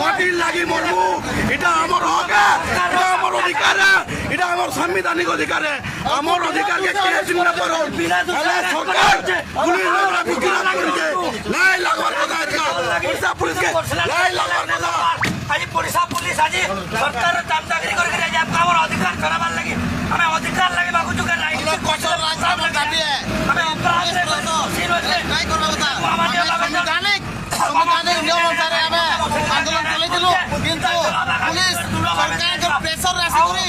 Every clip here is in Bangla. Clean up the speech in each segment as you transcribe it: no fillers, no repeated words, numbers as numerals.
মাটির লাগি মরমু এটা আমার হক এটা আমার অধিকার এটা আমার সাংবিধানিক অধিকার আমার অধিকারকে কে চিন্তা করো সরকার পুলিশ করেছে লাই লাগবার কথা পুলিশকে লাই লাগবার কথা আজি পুলিশ আজি সরকার দামদাগিরি করে আমার অধিকার ছড়াবার লাগি আমি অধিকার লাগে মাগুচু কে নাই কঠোর রাজা দাবি আমি অপরাধ নাই করব কথা আমাদের সংবিধানিক নিয়ম অনুসারে আমি আন্দোলন চলাইছিল কিন্তু পুলিশ সরকারকে প্রেসার রাশি করে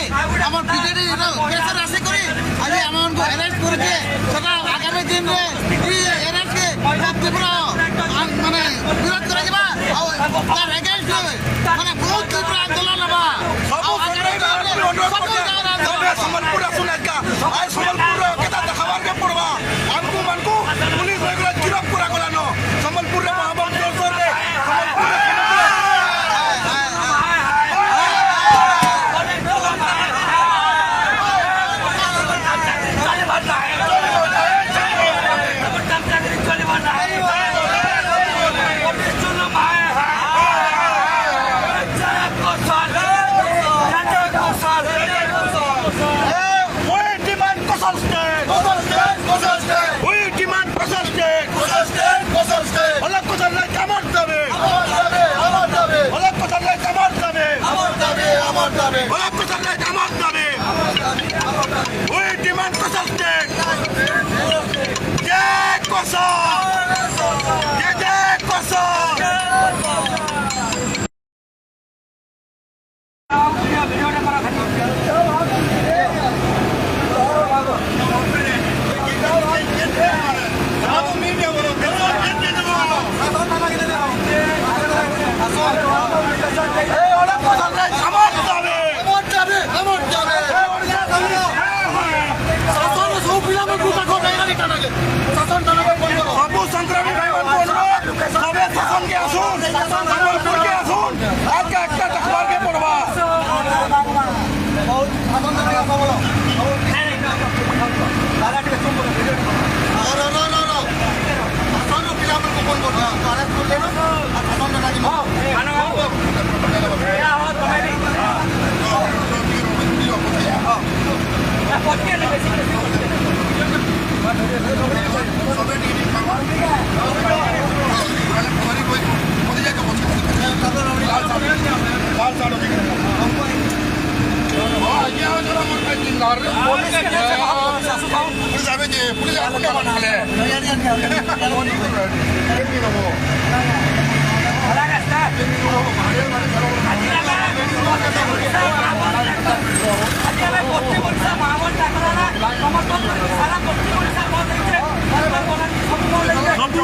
আমার বিজেডি প্রেসার রাশি করে আজি আমাকে অ্যারেস্ট করেছে সেটা আগামী দিনে এই অ্যারেস্টকে তীব্র মানে বিরোধ করা যাবা তার এগেইনস্ট মানে বহুত তীব্র আন্দোলন হবা সম্বলপুর আসুন সম্বলপুর কেতা দেখাবার পড়বা আমকু মানকু পুলিশ গিরফ করা গলানো সম্বলপুর মহাবন্ধ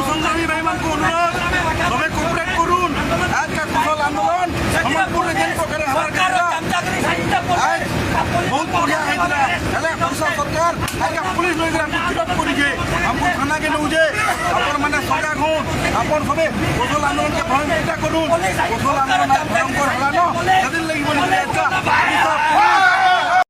সংগ্রামী ভাইমানকে অনুরোধ সবে কোঅপারেট করুন আজকে কুশল আন্দোলন সম্বলপুরে যেন প্রকারে बहुत बढ़िया है सरकार आगे पुलिस लोग गिरफ्त करिए हमको थाना के नौजे अपन माने सजाग हूँ अपन सबे कौशल आंदोलन के भयंकर करूँ कौशल आंदोलन भयंकर हलानो